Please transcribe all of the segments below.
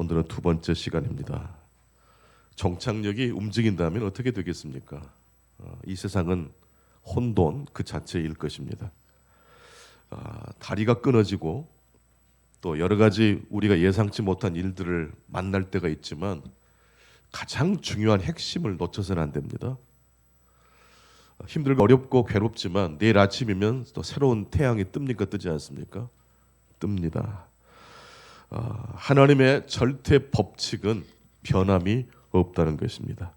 오늘은 두 번째 시간입니다. 정착력이 움직인다면 어떻게 되겠습니까? 이 세상은 혼돈 그 자체일 것입니다. 다리가 끊어지고 또 여러 가지 우리가 예상치 못한 일들을 만날 때가 있지만 가장 중요한 핵심을 놓쳐서는 안 됩니다. 힘들고 어렵고 괴롭지만 내일 아침이면 또 새로운 태양이 뜹니까 뜨지 않습니까? 뜹니다. 하나님의 절대 법칙은 변함이 없다는 것입니다.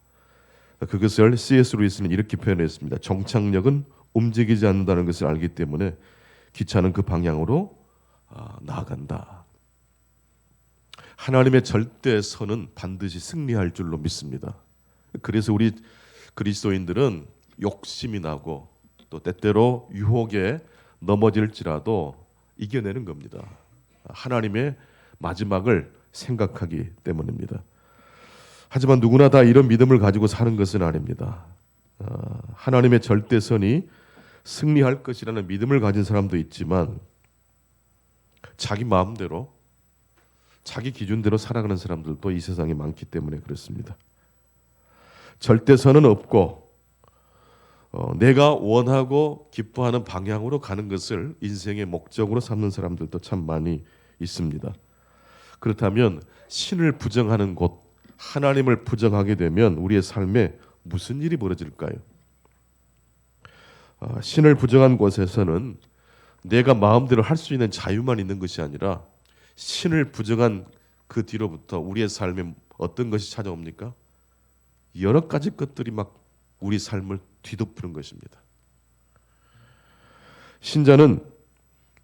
그것을 C.S. 루이스는 이렇게 표현했습니다. 정착력은 움직이지 않는다는 것을 알기 때문에 기차는 그 방향으로 나아간다. 하나님의 절대선은 반드시 승리할 줄로 믿습니다. 그래서 우리 그리스도인들은 욕심이 나고 또 때때로 유혹에 넘어질지라도 이겨내는 겁니다. 하나님의 마지막을 생각하기 때문입니다. 하지만 누구나 다 이런 믿음을 가지고 사는 것은 아닙니다. 하나님의 절대선이 승리할 것이라는 믿음을 가진 사람도 있지만 자기 마음대로 자기 기준대로 살아가는 사람들도 이 세상에 많기 때문에 그렇습니다. 절대선은 없고 내가 원하고 기뻐하는 방향으로 가는 것을 인생의 목적으로 삼는 사람들도 참 많이 있습니다. 그렇다면 신을 부정하는 곳, 하나님을 부정하게 되면 우리의 삶에 무슨 일이 벌어질까요? 신을 부정한 곳에서는 내가 마음대로 할 수 있는 자유만 있는 것이 아니라 신을 부정한 그 뒤로부터 우리의 삶에 어떤 것이 찾아옵니까? 여러 가지 것들이 막 우리 삶을 뒤덮는 것입니다. 신자는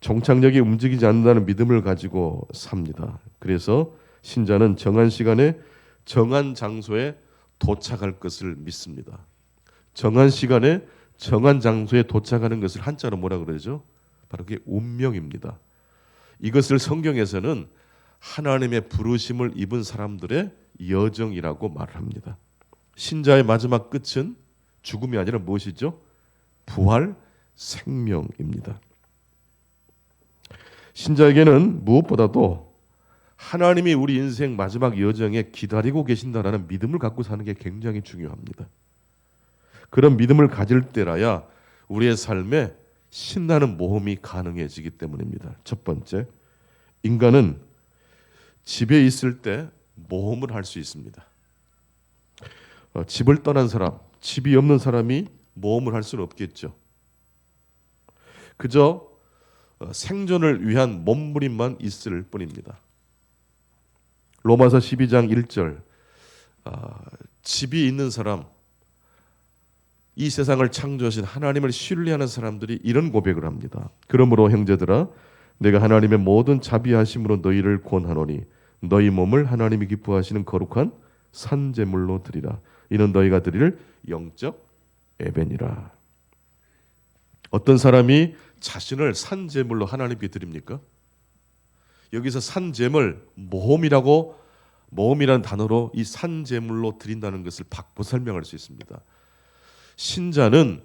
정착력이 움직이지 않는다는 믿음을 가지고 삽니다. 그래서 신자는 정한 시간에 정한 장소에 도착할 것을 믿습니다. 정한 시간에 정한 장소에 도착하는 것을 한자로 뭐라 그러죠? 바로 그게 운명입니다. 이것을 성경에서는 하나님의 부르심을 입은 사람들의 여정이라고 말합니다. 신자의 마지막 끝은 죽음이 아니라 무엇이죠? 부활, 생명입니다. 신자에게는 무엇보다도 하나님이 우리 인생 마지막 여정에 기다리고 계신다라는 믿음을 갖고 사는 게 굉장히 중요합니다. 그런 믿음을 가질 때라야 우리의 삶에 신나는 모험이 가능해지기 때문입니다. 첫 번째, 인간은 집에 있을 때 모험을 할 수 있습니다. 집을 떠난 사람, 집이 없는 사람이 모험을 할 수는 없겠죠. 그저 생존을 위한 몸부림만 있을 뿐입니다. 로마서 12장 1절, 집이 있는 사람, 이 세상을 창조하신 하나님을 신뢰하는 사람들이 이런 고백을 합니다. 그러므로 형제들아, 내가 하나님의 모든 자비하심으로 너희를 권하노니 너희 몸을 하나님이 기뻐하시는 거룩한 산제물로 드리라. 이는 너희가 드릴 영적 예배니라. 어떤 사람이 자신을 산제물로 하나님께 드립니까? 여기서 산제물, 모험이라는 단어로 이 산제물로 드린다는 것을 바꿔 설명할 수 있습니다. 신자는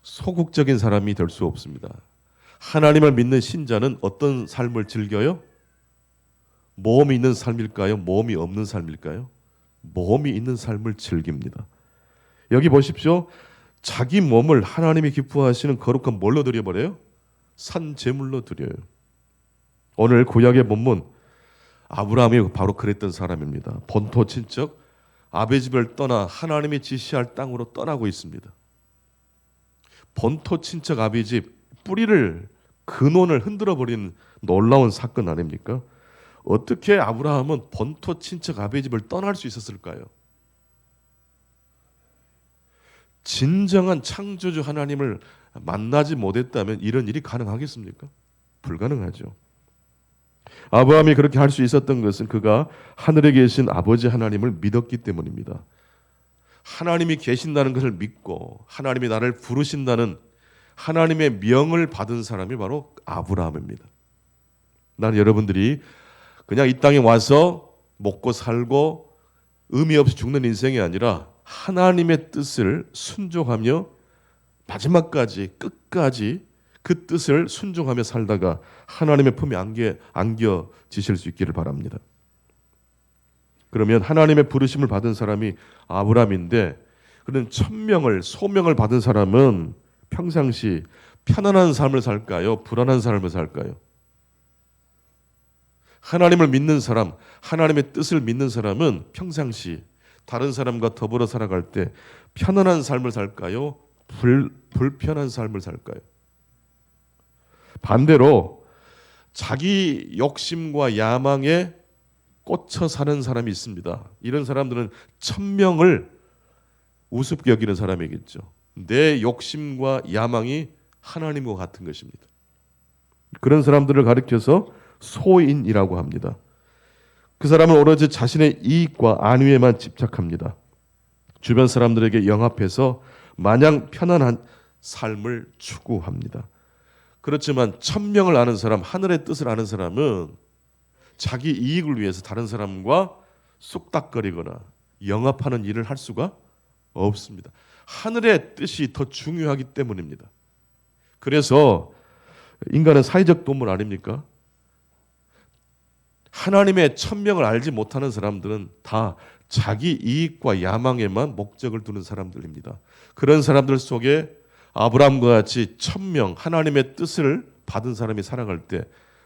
소극적인 사람이 될 수 없습니다. 하나님을 믿는 신자는 어떤 삶을 즐겨요? 모험이 있는 삶일까요? 모험이 없는 삶일까요? 모험이 있는 삶을 즐깁니다. 여기 보십시오. 자기 몸을 하나님이 기뻐하시는 거룩한 뭘로 드려버려요? 산제물로 드려요. 오늘 구약의 본문 아브라함이 바로 그랬던 사람입니다. 본토 친척 아베 집을 떠나 하나님이 지시할 땅으로 떠나고 있습니다. 본토 친척 아베 집 뿌리를 근원을 흔들어버린 놀라운 사건 아닙니까? 어떻게 아브라함은 본토 친척 아베 집을 떠날 수 있었을까요? 진정한 창조주 하나님을 만나지 못했다면 이런 일이 가능하겠습니까? 불가능하죠. 아브라함이 그렇게 할 수 있었던 것은 그가 하늘에 계신 아버지 하나님을 믿었기 때문입니다. 하나님이 계신다는 것을 믿고 하나님이 나를 부르신다는 하나님의 명을 받은 사람이 바로 아브라함입니다. 나는 여러분들이 그냥 이 땅에 와서 먹고 살고 의미 없이 죽는 인생이 아니라 하나님의 뜻을 순종하며 마지막까지 끝까지 그 뜻을 순종하며 살다가 하나님의 품에 안겨지실 수 있기를 바랍니다. 그러면 하나님의 부르심을 받은 사람이 아브라함인데, 그런 천명을 소명을 받은 사람은 평상시 편안한 삶을 살까요? 불안한 삶을 살까요? 하나님을 믿는 사람, 하나님의 뜻을 믿는 사람은 평상시 다른 사람과 더불어 살아갈 때 편안한 삶을 살까요? 불편한 삶을 살까요? 반대로 자기 욕심과 야망에 꽂혀 사는 사람이 있습니다. 이런 사람들은 천명을 우습게 여기는 사람이겠죠. 내 욕심과 야망이 하나님과 같은 것입니다. 그런 사람들을 가리켜서 소인이라고 합니다. 그 사람은 오로지 자신의 이익과 안위에만 집착합니다. 주변 사람들에게 영합해서 마냥 편안한 삶을 추구합니다. 그렇지만 천명을 아는 사람, 하늘의 뜻을 아는 사람은 자기 이익을 위해서 다른 사람과 쑥닥거리거나 영합하는 일을 할 수가 없습니다. 하늘의 뜻이 더 중요하기 때문입니다. 그래서 인간은 사회적 동물 아닙니까? 하나님의 천명을 알지 못하는 사람들은 다 자기 이익과 야망에만 목적을 두는 사람들입니다. 그런 사람들 속에 아브라함과 같이 천명, 하나님의 뜻을 받은 사람이 살아갈 때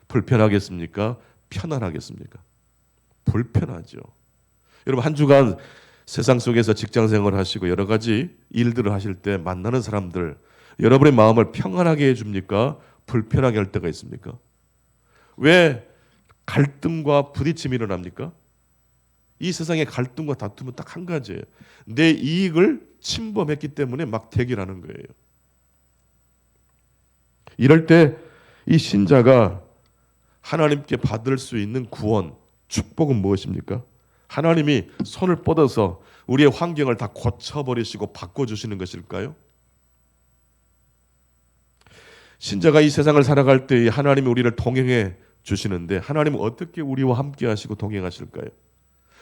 불편하겠습니까? 편안하겠습니까? 불편하죠. 여러분, 한 주간 세상 속에서 직장 생활을 하시고 여러 가지 일들을 하실 때 만나는 사람들, 여러분의 마음을 평안하게 해줍니까? 불편하게 할 때가 있습니까? 왜 갈등과 부딪힘이 일어납니까? 이 세상의 갈등과 다툼은 딱 한 가지예요. 내 이익을 침범했기 때문에 막 대결하는 거예요. 이럴 때 이 신자가 하나님께 받을 수 있는 구원, 축복은 무엇입니까? 하나님이 손을 뻗어서 우리의 환경을 다 고쳐버리시고 바꿔주시는 것일까요? 신자가 이 세상을 살아갈 때 하나님이 우리를 동행해 주시는데 하나님은 어떻게 우리와 함께 하시고 동행하실까요?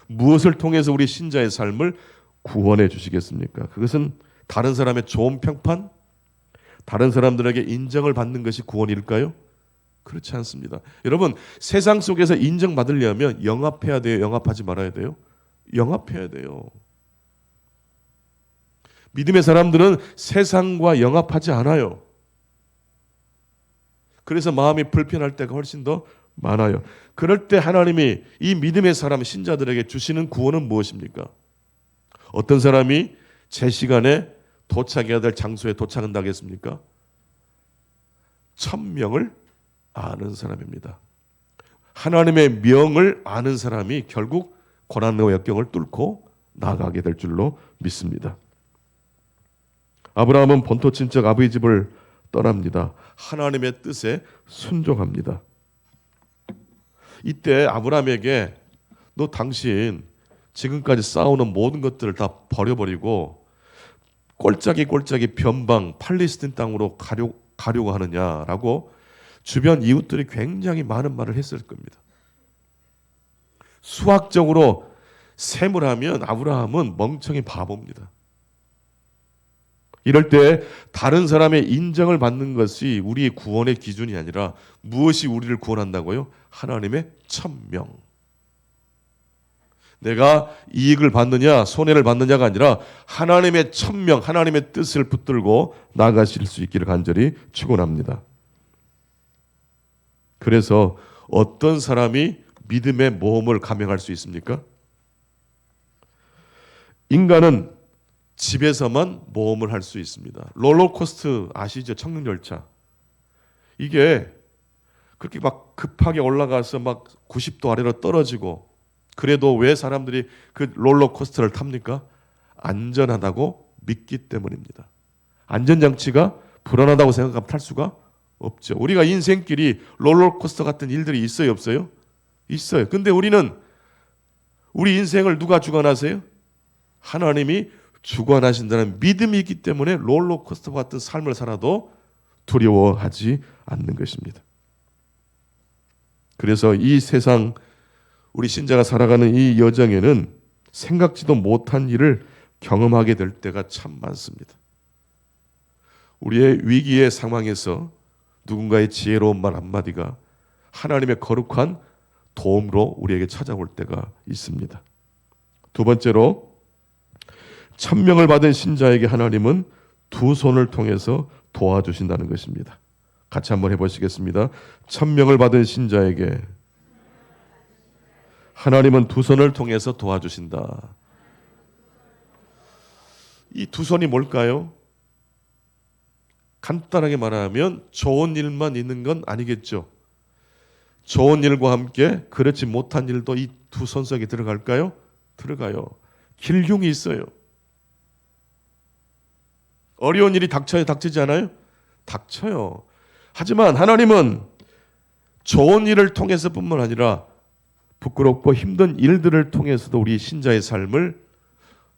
무엇을 통해서 우리 신자의 삶을 구원해 주시겠습니까? 그것은 다른 사람의 좋은 평판? 다른 사람들에게 인정을 받는 것이 구원일까요? 그렇지 않습니다. 여러분, 세상 속에서 인정받으려면 영합해야 돼요? 영합하지 말아야 돼요? 영합해야 돼요. 믿음의 사람들은 세상과 영합하지 않아요. 그래서 마음이 불편할 때가 훨씬 더 많아요. 그럴 때 하나님이 이 믿음의 사람, 신자들에게 주시는 구원은 무엇입니까? 어떤 사람이 제 시간에 도착해야 될 장소에 도착한다 하겠습니까? 천명을 아는 사람입니다. 하나님의 명을 아는 사람이 결국 고난과 역경을 뚫고 나아가게 될 줄로 믿습니다. 아브라함은 본토 친척 아버지 집을 떠납니다. 하나님의 뜻에 순종합니다. 이때 아브라함에게 너 당신 지금까지 쌓아오는 모든 것들을 다 버려버리고 꼴짝이 변방 팔레스틴 땅으로 가려고 하느냐라고 주변 이웃들이 굉장히 많은 말을 했을 겁니다. 수학적으로 셈을 하면 아브라함은 멍청이 바보입니다. 이럴 때 다른 사람의 인정을 받는 것이 우리의 구원의 기준이 아니라 무엇이 우리를 구원한다고요? 하나님의 천명. 내가 이익을 받느냐 손해를 받느냐가 아니라 하나님의 천명, 하나님의 뜻을 붙들고 나아가실 수 있기를 간절히 축원합니다. 그래서 어떤 사람이 믿음의 모험을 감행할 수 있습니까? 인간은 집에서만 모험을 할 수 있습니다. 롤러코스터 아시죠? 청룡열차. 이게 그렇게 막 급하게 올라가서 막 90도 아래로 떨어지고 그래도 왜 사람들이 그 롤러코스터를 탑니까? 안전하다고 믿기 때문입니다. 안전장치가 불안하다고 생각하면 탈 수가 없죠. 우리가 인생길이 롤러코스터 같은 일들이 있어요, 없어요? 있어요. 근데 우리는 우리 인생을 누가 주관하세요? 하나님이 주관하신다는 믿음이 있기 때문에 롤러코스터 같은 삶을 살아도 두려워하지 않는 것입니다. 그래서 이 세상 우리 신자가 살아가는 이 여정에는 생각지도 못한 일을 경험하게 될 때가 참 많습니다. 우리의 위기의 상황에서 누군가의 지혜로운 말 한마디가 하나님의 거룩한 도움으로 우리에게 찾아올 때가 있습니다. 두 번째로 천명을 받은 신자에게 하나님은 두 손을 통해서 도와주신다는 것입니다. 같이 한번 해보시겠습니다. 천명을 받은 신자에게 하나님은 두 손을 통해서 도와주신다. 이 두 손이 뭘까요? 간단하게 말하면 좋은 일만 있는 건 아니겠죠. 좋은 일과 함께 그렇지 못한 일도 이 두 손 속에 들어갈까요? 들어가요. 길흉이 있어요. 어려운 일이 닥쳐요? 닥치지 않아요? 닥쳐요. 하지만 하나님은 좋은 일을 통해서뿐만 아니라 부끄럽고 힘든 일들을 통해서도 우리 신자의 삶을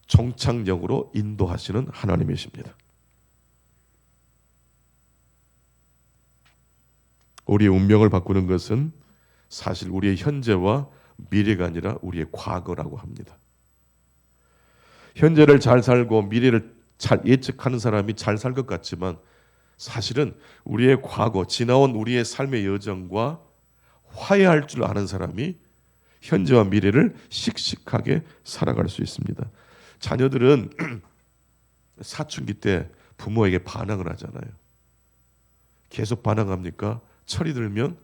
종착역으로 인도하시는 하나님이십니다. 우리의 운명을 바꾸는 것은 사실 우리의 현재와 미래가 아니라 우리의 과거라고 합니다. 현재를 잘 살고 미래를 잘 예측하는 사람이 잘 살 것 같지만 사실은 우리의 과거, 지나온 우리의 삶의 여정과 화해할 줄 아는 사람이 현재와 미래를 씩씩하게 살아갈 수 있습니다. 자녀들은 사춘기 때 부모에게 반항을 하잖아요. 계속 반항합니까? 철이 들면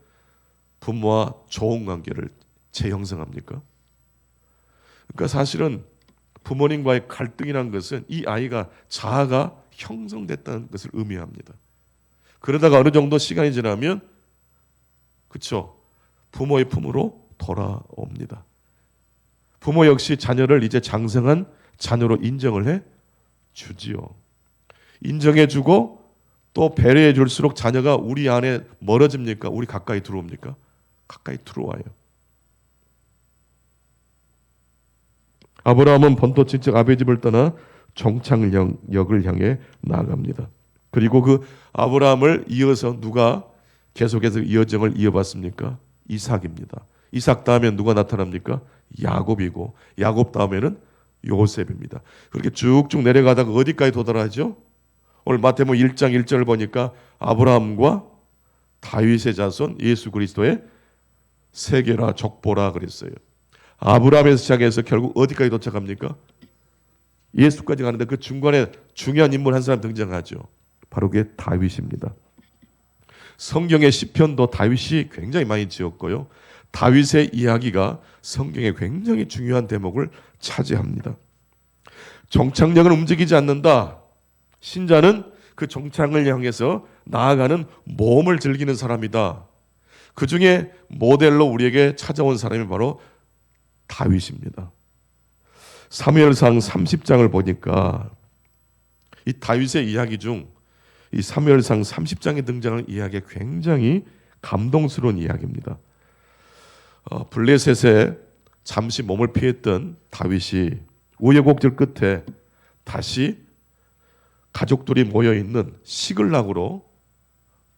부모와 좋은 관계를 재형성합니까? 그러니까 사실은 부모님과의 갈등이라는 것은 이 아이가 자아가 형성됐다는 것을 의미합니다. 그러다가 어느 정도 시간이 지나면 그렇죠. 부모의 품으로 돌아옵니다. 부모 역시 자녀를 이제 장성한 자녀로 인정을 해 주지요. 인정해 주고 또 배려해 줄수록 자녀가 우리 안에 멀어집니까? 우리 가까이 들어옵니까? 가까이 들어와요. 아브라함은 본토친척 아베 집을 떠나 종착역을 향해 나아갑니다. 그리고 그 아브라함을 이어서 누가 계속해서 이 여정을 이어봤습니까? 이삭입니다. 이삭 다음에 누가 나타납니까? 야곱이고 야곱 다음에는 요셉입니다. 그렇게 쭉쭉 내려가다가 어디까지 도달하죠? 오늘 마태복음 1장 1절을 보니까 아브라함과 다윗의 자손 예수 그리스도의 세계라 족보라 그랬어요. 아브라함에서 시작해서 결국 어디까지 도착합니까? 예수까지 가는데 그 중간에 중요한 인물 한 사람 등장하죠. 바로 그게 다윗입니다. 성경의 시편도 다윗이 굉장히 많이 지었고요. 다윗의 이야기가 성경에 굉장히 중요한 대목을 차지합니다. 종착역을 움직이지 않는다. 신자는 그 종착을 향해서 나아가는 모험을 즐기는 사람이다. 그 중에 모델로 우리에게 찾아온 사람이 바로 다윗입니다. 사무엘상 30장을 보니까 이 다윗의 이야기 중 이 사무엘상 30장에 등장하는 이야기가 굉장히 감동스러운 이야기입니다. 블레셋에 잠시 몸을 피했던 다윗이 우여곡절 끝에 다시 가족들이 모여있는 시글락으로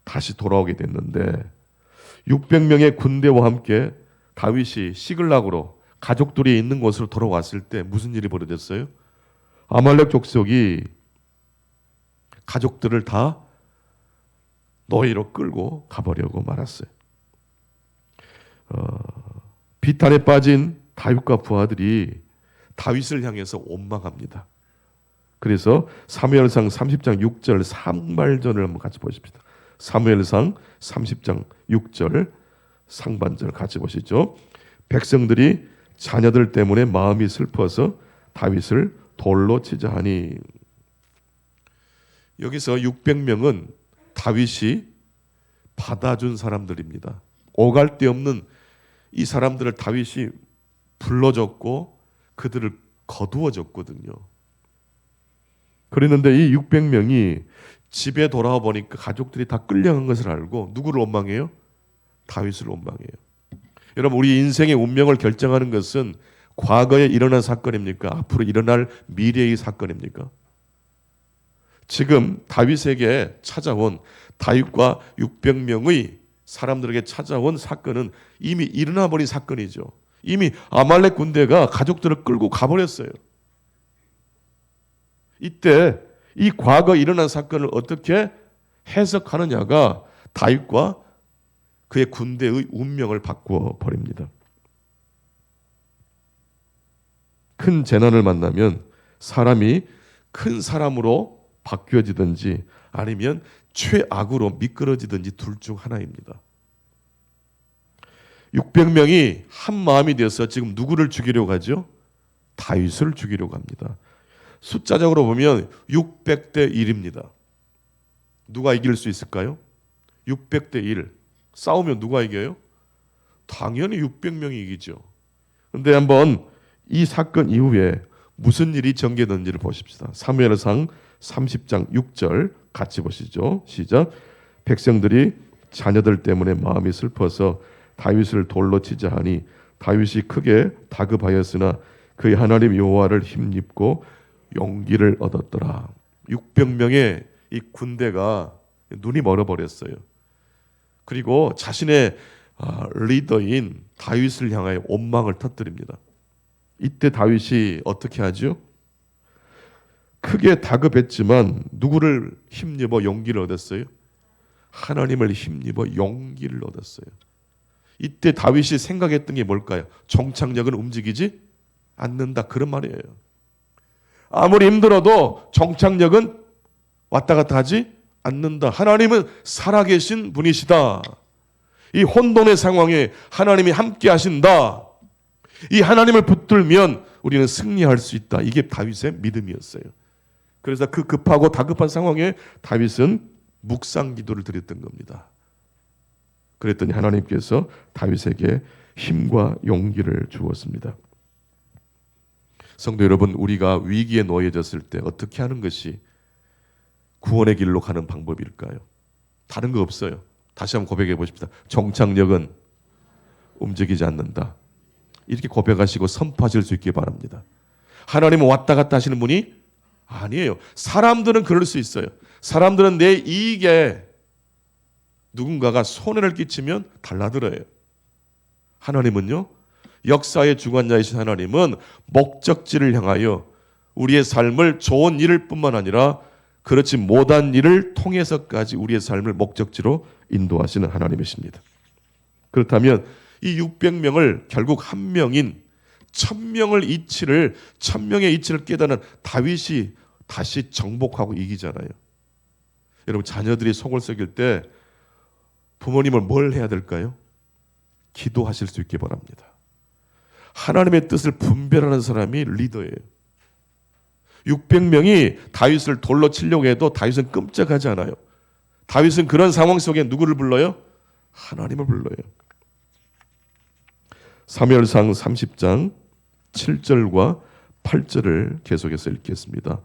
다시 돌아오게 됐는데 600명의 군대와 함께 다윗이 시글락으로 가족들이 있는 곳으로 돌아왔을 때 무슨 일이 벌어졌어요? 아말렉 족속이 가족들을 다 노예로 끌고 가버려고 말았어요. 비탄에 빠진 다윗과 부하들이 다윗을 향해서 원망합니다. 그래서 사무엘상 30장 6절 상반절을 한번 같이 보십시다. 사무엘상 30장 6절 상반절 같이 보시죠. 백성들이 자녀들 때문에 마음이 슬퍼서 다윗을 돌로 치자 하니, 여기서 600명은 다윗이 받아준 사람들입니다. 오갈 데 없는 이 사람들을 다윗이 불러줬고 그들을 거두어줬거든요. 그랬는데 이 600명이 집에 돌아와 보니까 가족들이 다 끌려간 것을 알고 누구를 원망해요? 다윗을 원망해요. 여러분, 우리 인생의 운명을 결정하는 것은 과거에 일어난 사건입니까? 앞으로 일어날 미래의 사건입니까? 지금 다윗에게 찾아온 다윗과 600명의 사람들에게 찾아온 사건은 이미 일어나 버린 사건이죠. 이미 아말렉 군대가 가족들을 끌고 가버렸어요. 이때 이 과거 일어난 사건을 어떻게 해석하느냐가 다윗과 그의 군대의 운명을 바꾸어 버립니다. 큰 재난을 만나면 사람이 큰 사람으로 바뀌어지든지 아니면 최악으로 미끄러지든지 둘 중 하나입니다. 600명이 한 마음이 되어서 지금 누구를 죽이려고 하죠? 다윗을 죽이려고 합니다. 숫자적으로 보면 600대 1입니다. 누가 이길 수 있을까요? 600대 1. 싸우면 누가 이겨요? 당연히 600명이 이기죠. 그런데 한번 이 사건 이후에 무슨 일이 전개되는지를 보십시다. 사무엘상 30장 6절 같이 보시죠. 시작. 백성들이 자녀들 때문에 마음이 슬퍼서 다윗을 돌로 치자 하니 다윗이 크게 다급하였으나 그의 하나님 여호와를 힘입고 용기를 얻었더라. 600명의 이 군대가 눈이 멀어버렸어요. 그리고 자신의 리더인 다윗을 향하여 원망을 터뜨립니다. 이때 다윗이 어떻게 하죠? 크게 다급했지만 누구를 힘입어 용기를 얻었어요? 하나님을 힘입어 용기를 얻었어요. 이때 다윗이 생각했던 게 뭘까요? 정착력은 움직이지 않는다, 그런 말이에요. 아무리 힘들어도 정착력은 왔다 갔다 하지 않는다. 하나님은 살아계신 분이시다. 이 혼돈의 상황에 하나님이 함께 하신다. 이 하나님을 붙들면 우리는 승리할 수 있다. 이게 다윗의 믿음이었어요. 그래서 그 급하고 다급한 상황에 다윗은 묵상 기도를 드렸던 겁니다. 그랬더니 하나님께서 다윗에게 힘과 용기를 주었습니다. 성도 여러분, 우리가 위기에 놓여졌을 때 어떻게 하는 것이 구원의 길로 가는 방법일까요? 다른 거 없어요. 다시 한번 고백해 보십시다. 정착력은 움직이지 않는다. 이렇게 고백하시고 선포하실 수 있기 바랍니다. 하나님은 왔다 갔다 하시는 분이 아니에요. 사람들은 그럴 수 있어요. 사람들은 내 이익에 누군가가 손해를 끼치면 달라들어요. 하나님은요, 역사의 주관자이신 하나님은 목적지를 향하여 우리의 삶을 좋은 일을 뿐만 아니라 그렇지 못한 일을 통해서까지 우리의 삶을 목적지로 인도하시는 하나님이십니다. 그렇다면 이 600명을 결국 한 명인 1000명의 이치를 깨닫는 다윗이 다시 정복하고 이기잖아요. 여러분, 자녀들이 속을 썩일 때 부모님은 뭘 해야 될까요? 기도하실 수 있기 바랍니다. 하나님의 뜻을 분별하는 사람이 리더예요. 600명이 다윗을 돌로 치려고 해도 다윗은 끔찍하지 않아요. 다윗은 그런 상황 속에 누구를 불러요? 하나님을 불러요. 사무엘상 30장 7절과 8절을 계속해서 읽겠습니다.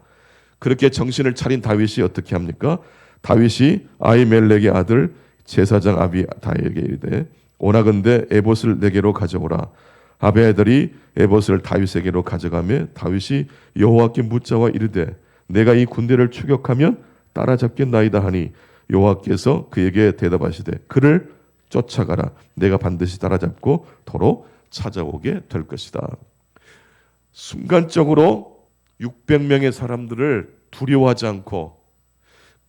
그렇게 정신을 차린 다윗이 어떻게 합니까? 다윗이 아히멜렉의 아들 제사장 아비다에게 이르되 오나건대 에봇을 내게로 가져오라. 아비아들이 에봇을 다윗에게로 가져가며 다윗이 여호와께 묻자와 이르되 내가 이 군대를 추격하면 따라잡겠나이다 하니 여호와께서 그에게 대답하시되 그를 쫓아가라. 내가 반드시 따라잡고 도로 찾아오게 될 것이다. 순간적으로 600명의 사람들을 두려워하지 않고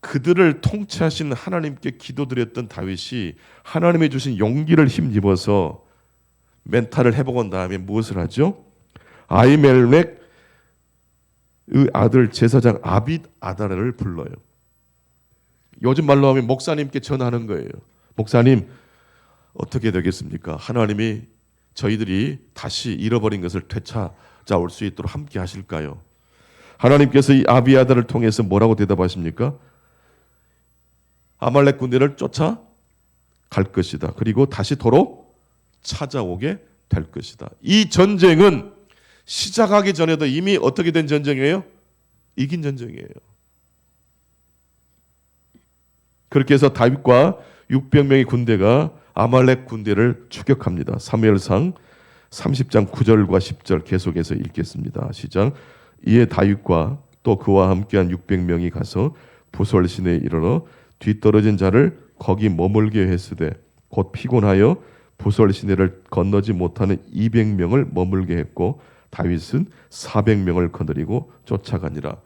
그들을 통치하신 하나님께 기도드렸던 다윗이 하나님의 주신 용기를 힘입어서 멘탈을 회복한 다음에 무엇을 하죠? 아히멜렉의 아들 제사장 아비아다를 불러요. 요즘 말로 하면 목사님께 전하는 거예요. 목사님, 어떻게 되겠습니까? 하나님이 저희들이 다시 잃어버린 것을 되찾아올 수 있도록 함께 하실까요? 하나님께서 이 아비아다를 통해서 뭐라고 대답하십니까? 아말렉 군대를 쫓아갈 것이다. 그리고 다시 도로 찾아오게 될 것이다. 이 전쟁은 시작하기 전에도 이미 어떻게 된 전쟁이에요? 이긴 전쟁이에요. 그렇게 해서 다윗과 600명의 군대가 아말렉 군대를 추격합니다. 사무엘상 30장 9절과 10절 계속해서 읽겠습니다. 시작. 이에 다윗과 또 그와 함께한 600명이 가서 부솔 시내에 이르러 뒤떨어진 자를 거기 머물게 했으되 곧 피곤하여 부솔 시내를 건너지 못하는 200명을 머물게 했고 다윗은 400명을 거느리고 쫓아가니라.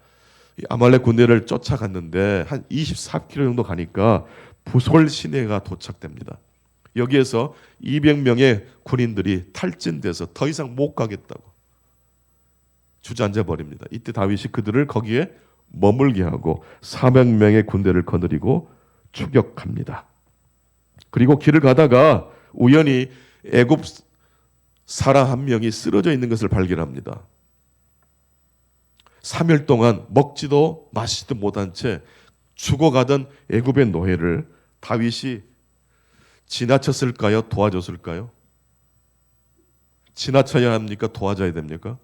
아말렉 군대를 쫓아갔는데 한 24km 정도 가니까 부솔 시내가 도착됩니다. 여기에서 200명의 군인들이 탈진돼서 더 이상 못 가겠다고. 주저앉아 버립니다. 이때 다윗이 그들을 거기에 머물게 하고 400명의 군대를 거느리고 추격합니다. 그리고 길을 가다가 우연히 애굽 사람 한 명이 쓰러져 있는 것을 발견합니다. 3일 동안 먹지도 마시지도 못한 채 죽어가던 애굽의 노예를 다윗이 지나쳤을까요? 도와줬을까요? 지나쳐야 합니까? 도와줘야 됩니까?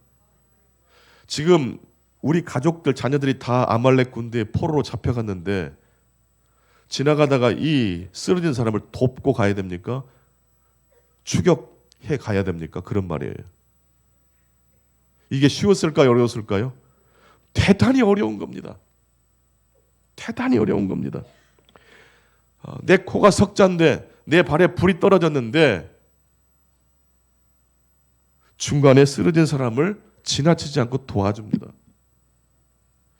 지금 우리 가족들, 자녀들이 다 아말렉 군대의 포로로 잡혀갔는데 지나가다가 이 쓰러진 사람을 돕고 가야 됩니까? 추격해 가야 됩니까? 그런 말이에요. 이게 쉬웠을까요? 어려웠을까요? 대단히 어려운 겁니다. 대단히 어려운 겁니다. 내 코가 석잔데 내 발에 불이 떨어졌는데 중간에 쓰러진 사람을 지나치지 않고 도와줍니다.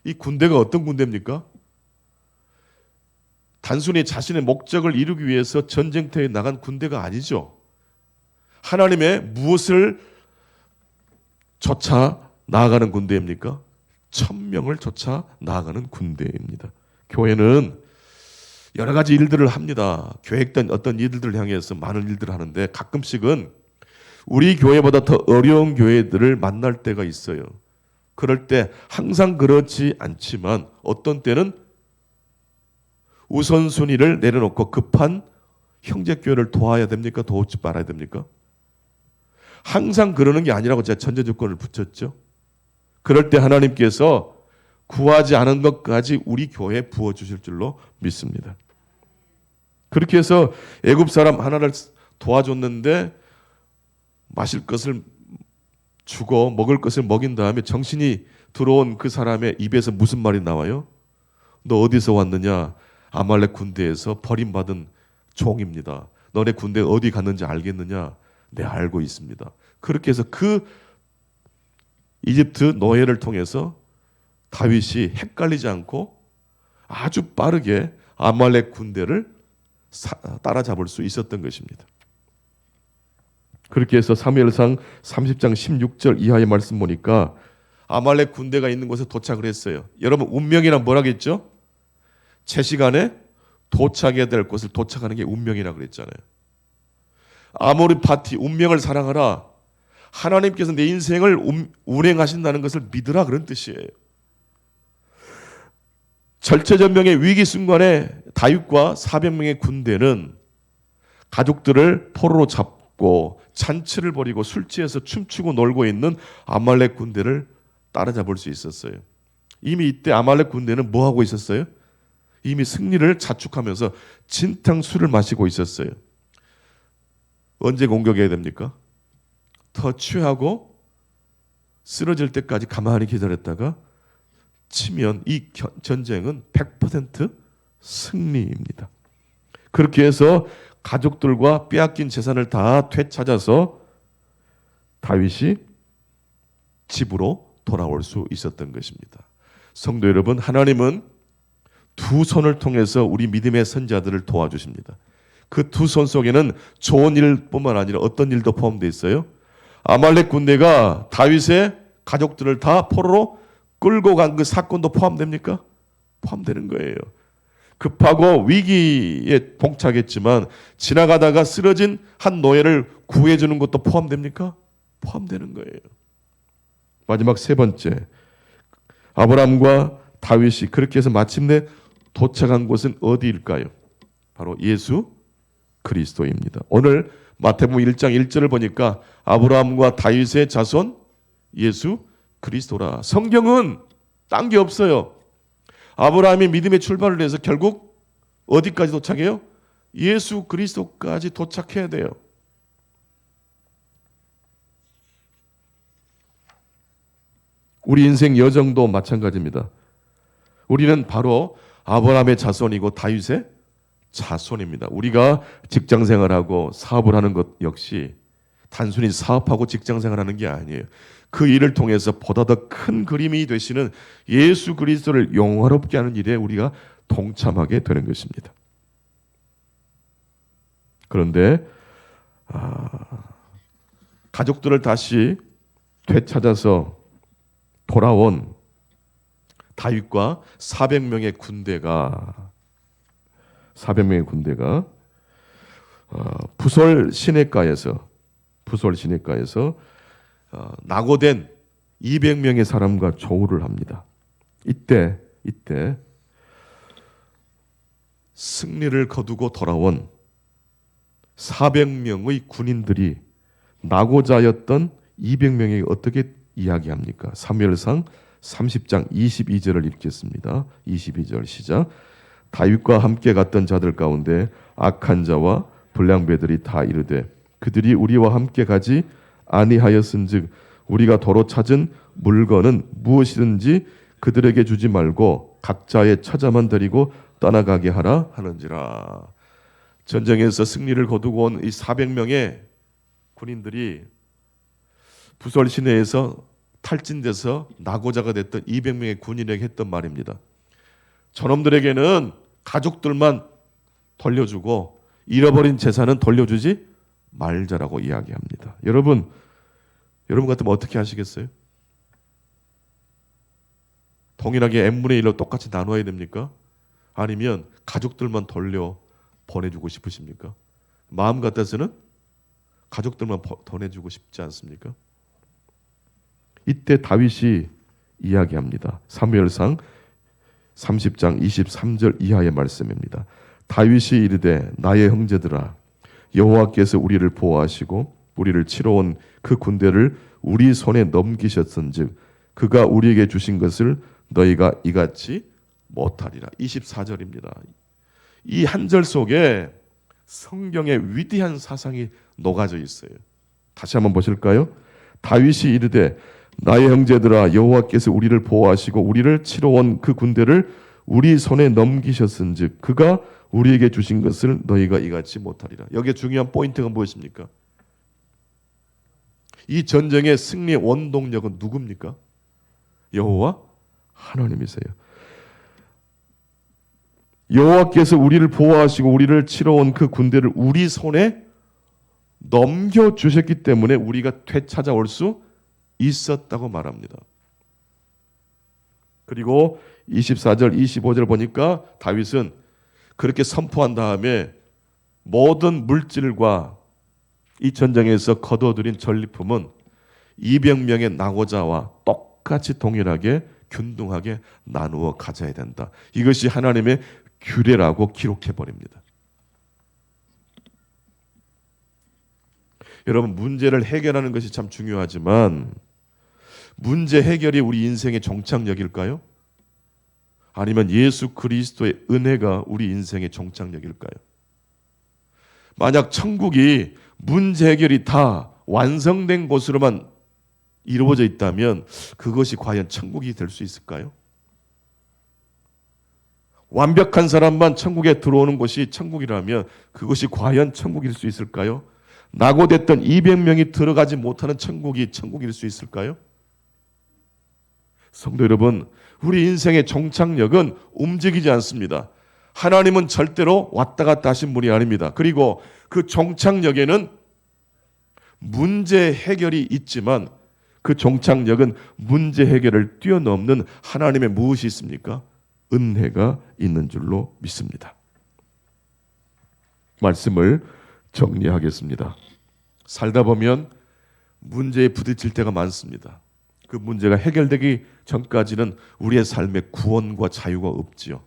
이 군대가 어떤 군대입니까? 단순히 자신의 목적을 이루기 위해서 전쟁터에 나간 군대가 아니죠. 하나님의 무엇을 쫓아 나아가는 군대입니까? 천명을 쫓아 나아가는 군대입니다. 교회는 여러 가지 일들을 합니다. 계획된 어떤 일들을 향해서 많은 일들을 하는데 가끔씩은 우리 교회보다 더 어려운 교회들을 만날 때가 있어요. 그럴 때 항상 그렇지 않지만 어떤 때는 우선순위를 내려놓고 급한 형제교회를 도와야 됩니까? 도우지 말아야 됩니까? 항상 그러는 게 아니라고 제가 전제조건을 붙였죠. 그럴 때 하나님께서 구하지 않은 것까지 우리 교회에 부어주실 줄로 믿습니다. 그렇게 해서 애굽 사람 하나를 도와줬는데 마실 것을 주고 먹을 것을 먹인 다음에 정신이 들어온 그 사람의 입에서 무슨 말이 나와요? 너 어디서 왔느냐? 아말렉 군대에서 버림받은 종입니다. 너네 군대 어디 갔는지 알겠느냐? 네, 알고 있습니다. 그렇게 해서 그 이집트 노예를 통해서 다윗이 헷갈리지 않고 아주 빠르게 아말렉 군대를 따라잡을 수 있었던 것입니다. 그렇게 해서 사무엘상 30장 16절 이하의 말씀 보니까 아말렉 군대가 있는 곳에 도착을 했어요. 여러분 운명이란 뭐라겠죠? 제 시간에 도착해야 될 곳을 도착하는 게 운명이라고 그랬잖아요. 아모리 파티 운명을 사랑하라. 하나님께서 내 인생을 운행하신다는 것을 믿으라 그런 뜻이에요. 절체절명의 위기 순간에 다윗과 400명의 군대는 가족들을 포로로 잡고 잔치를 벌이고 술 취해서 춤추고 놀고 있는 아말렉 군대를 따라잡을 수 있었어요. 이미 이때 아말렉 군대는 뭐 하고 있었어요? 이미 승리를 자축하면서 진탕술을 마시고 있었어요. 언제 공격해야 됩니까? 더 취하고 쓰러질 때까지 가만히 기다렸다가 치면 이 전쟁은 100% 승리입니다. 그렇게 해서 가족들과 빼앗긴 재산을 다 되찾아서 다윗이 집으로 돌아올 수 있었던 것입니다. 성도 여러분, 하나님은 두 손을 통해서 우리 믿음의 선자들을 도와주십니다. 그 두 손 속에는 좋은 일뿐만 아니라 어떤 일도 포함되어 있어요. 아말렉 군대가 다윗의 가족들을 다 포로로 끌고 간 그 사건도 포함됩니까? 포함되는 거예요. 급하고 위기에 봉착했지만 지나가다가 쓰러진 한 노예를 구해주는 것도 포함됩니까? 포함되는 거예요. 마지막 세 번째, 아브라함과 다윗이 그렇게 해서 마침내 도착한 곳은 어디일까요? 바로 예수 그리스도입니다. 오늘 마태복음 1장 1절을 보니까 아브라함과 다윗의 자손 예수 그리스도라. 성경은 딴 게 없어요. 아브라함이 믿음의 출발을 해서 결국 어디까지 도착해요? 예수 그리스도까지 도착해야 돼요. 우리 인생 여정도 마찬가지입니다. 우리는 바로 아브라함의 자손이고 다윗의 자손입니다. 우리가 직장 생활하고 사업을 하는 것 역시 단순히 사업하고 직장 생활하는 게 아니에요. 그 일을 통해서 보다 더 큰 그림이 되시는 예수 그리스도를 영화롭게 하는 일에 우리가 동참하게 되는 것입니다. 그런데 가족들을 다시 되찾아서 돌아온 다윗과 400명의 군대가 부솔 시내가에서 낙오된 200명의 사람과 조우를 합니다. 이때 승리를 거두고 돌아온 400명의 군인들이 낙오자였던 200명에게 어떻게 이야기합니까? 사무엘상 30장 22절을 읽겠습니다. 22절 시작. 다윗과 함께 갔던 자들 가운데 악한 자와 불량배들이 다 이르되 그들이 우리와 함께 가지 아니하였은즉 우리가 도로 찾은 물건은 무엇이든지 그들에게 주지 말고 각자의 처자만 데리고 떠나가게 하라 하는지라. 전쟁에서 승리를 거두고 온 이 400명의 군인들이 부솔 시내에서 탈진돼서 낙오자가 됐던 200명의 군인에게 했던 말입니다. 저놈들에게는 가족들만 돌려주고 잃어버린 재산은 돌려주지 말자라고 이야기합니다. 여러분 같으면 어떻게 하시겠어요? 동일하게 n분의 1로 똑같이 나눠야 됩니까? 아니면 가족들만 돌려 보내주고 싶으십니까? 마음 같아서는 가족들만 보내주고 싶지 않습니까? 이때 다윗이 이야기합니다. 사무엘상 30장 23절 이하의 말씀입니다. 다윗이 이르되 나의 형제들아 여호와께서 우리를 보호하시고 우리를 치러 온 그 군대를 우리 손에 넘기셨은즉 그가 우리에게 주신 것을 너희가 이같이 못하리라. 24절입니다. 이 한 절 속에 성경의 위대한 사상이 녹아져 있어요. 다시 한번 보실까요? 다윗이 이르되 나의 형제들아 여호와께서 우리를 보호하시고 우리를 치러 온 그 군대를 우리 손에 넘기셨은즉 그가 우리에게 주신 것을 너희가 이같이 못하리라. 여기에 중요한 포인트가 무엇입니까? 이 전쟁의 승리의 원동력은 누굽니까? 여호와 하나님이세요. 여호와께서 우리를 보호하시고 우리를 치러 온 그 군대를 우리 손에 넘겨주셨기 때문에 우리가 되찾아올 수 있었다고 말합니다. 그리고 24절 25절 보니까 다윗은 그렇게 선포한 다음에 모든 물질과 이 전쟁에서 거둬들인 전리품은 200명의 낙오자와 똑같이 동일하게 균등하게 나누어 가져야 된다. 이것이 하나님의 규례라고 기록해버립니다. 여러분 문제를 해결하는 것이 참 중요하지만 문제 해결이 우리 인생의 종착역일까요? 아니면 예수 그리스도의 은혜가 우리 인생의 종착역일까요? 만약 천국이 문제 해결이 다 완성된 곳으로만 이루어져 있다면 그것이 과연 천국이 될 수 있을까요? 완벽한 사람만 천국에 들어오는 곳이 천국이라면 그것이 과연 천국일 수 있을까요? 낙오됐던 200명이 들어가지 못하는 천국이 천국일 수 있을까요? 성도 여러분, 우리 인생의 종착역은 움직이지 않습니다. 하나님은 절대로 왔다 갔다 하신 분이 아닙니다. 그리고 그 종착역에는 문제 해결이 있지만 그 종착역은 문제 해결을 뛰어넘는 하나님의 무엇이 있습니까? 은혜가 있는 줄로 믿습니다. 말씀을 정리하겠습니다. 살다 보면 문제에 부딪힐 때가 많습니다. 그 문제가 해결되기 전까지는 우리의 삶에 구원과 자유가 없지요.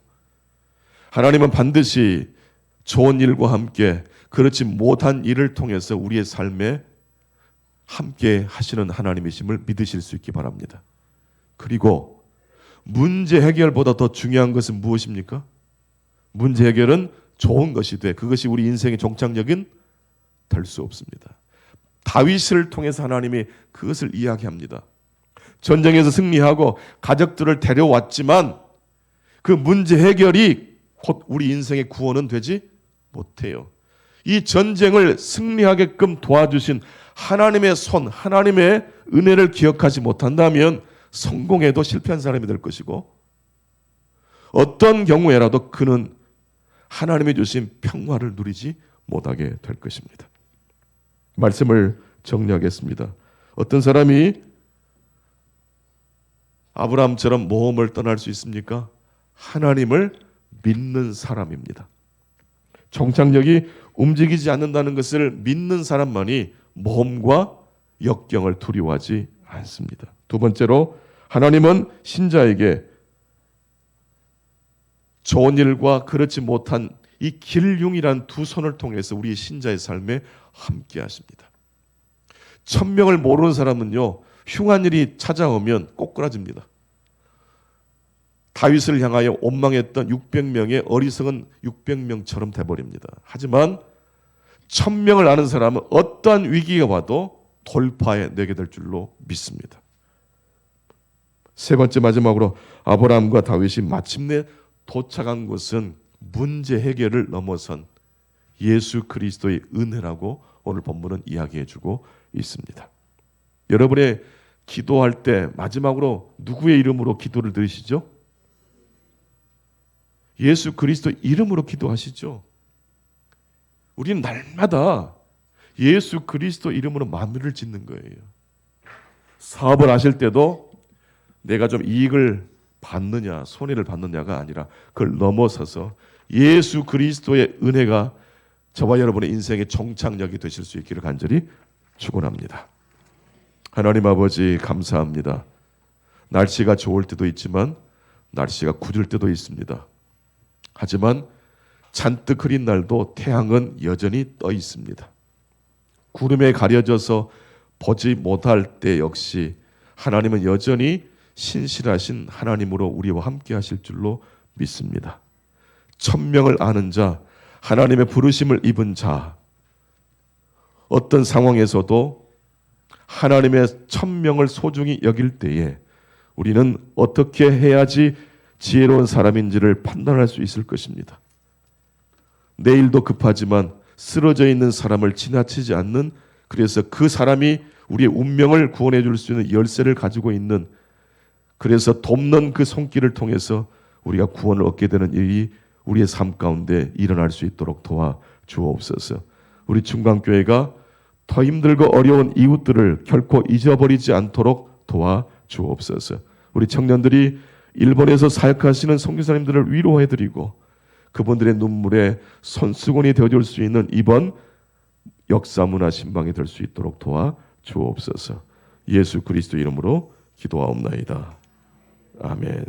하나님은 반드시 좋은 일과 함께 그렇지 못한 일을 통해서 우리의 삶에 함께 하시는 하나님이심을 믿으실 수 있기 바랍니다. 그리고 문제 해결보다 더 중요한 것은 무엇입니까? 문제 해결은 좋은 것이 돼. 그것이 우리 인생의 종착역은 될 수 없습니다. 다윗을 통해서 하나님이 그것을 이야기합니다. 전쟁에서 승리하고 가족들을 데려왔지만 그 문제 해결이 곧 우리 인생의 구원은 되지 못해요. 이 전쟁을 승리하게끔 도와주신 하나님의 손, 하나님의 은혜를 기억하지 못한다면 성공해도 실패한 사람이 될 것이고 어떤 경우에라도 그는 하나님이 주신 평화를 누리지 못하게 될 것입니다. 말씀을 정리하겠습니다. 어떤 사람이 아브라함처럼 모험을 떠날 수 있습니까? 하나님을 믿는 사람입니다. 종착역이 움직이지 않는다는 것을 믿는 사람만이 모험과 역경을 두려워하지 않습니다. 두 번째로 하나님은 신자에게 좋은 일과 그렇지 못한 이 길흉이란 두 손을 통해서 우리 신자의 삶에 함께 하십니다. 천명을 모르는 사람은요, 흉한 일이 찾아오면 꼬꾸라집니다. 다윗을 향하여 원망했던 600명의 어리석은 600명처럼 돼버립니다. 하지만 천명을 아는 사람은 어떠한 위기가 와도 돌파해내게 될 줄로 믿습니다. 세 번째 마지막으로 아브라함과 다윗이 마침내 도착한 곳은 문제 해결을 넘어선 예수 그리스도의 은혜라고 오늘 본문은 이야기해주고 있습니다. 여러분의 기도할 때 마지막으로 누구의 이름으로 기도를 드리시죠? 예수 그리스도 이름으로 기도하시죠. 우리는 날마다 예수 그리스도 이름으로 마무리를 짓는 거예요. 사업을 하실 때도 내가 좀 이익을 받느냐 손해를 받느냐가 아니라 그걸 넘어서서 예수 그리스도의 은혜가 저와 여러분의 인생의 종착역이 되실 수 있기를 간절히 축원합니다. 하나님 아버지 감사합니다. 날씨가 좋을 때도 있지만 날씨가 굳을 때도 있습니다. 하지만 잔뜩 흐린 날도 태양은 여전히 떠 있습니다. 구름에 가려져서 보지 못할 때 역시 하나님은 여전히 신실하신 하나님으로 우리와 함께 하실 줄로 믿습니다. 천명을 아는 자, 하나님의 부르심을 입은 자, 어떤 상황에서도 하나님의 천명을 소중히 여길 때에 우리는 어떻게 해야지 지혜로운 사람인지를 판단할 수 있을 것입니다. 내일도 급하지만 쓰러져 있는 사람을 지나치지 않는, 그래서 그 사람이 우리의 운명을 구원해 줄 수 있는 열쇠를 가지고 있는, 그래서 돕는 그 손길을 통해서 우리가 구원을 얻게 되는 일이 우리의 삶 가운데 일어날 수 있도록 도와 주옵소서. 우리 충강교회가 더 힘들고 어려운 이웃들을 결코 잊어버리지 않도록 도와 주옵소서. 우리 청년들이 일본에서 사역하시는 선교사님들을 위로해드리고 그분들의 눈물에 손수건이 되어줄 수 있는 이번 역사문화 신방이 될 수 있도록 도와 주옵소서. 예수 그리스도 이름으로 기도하옵나이다. 아멘.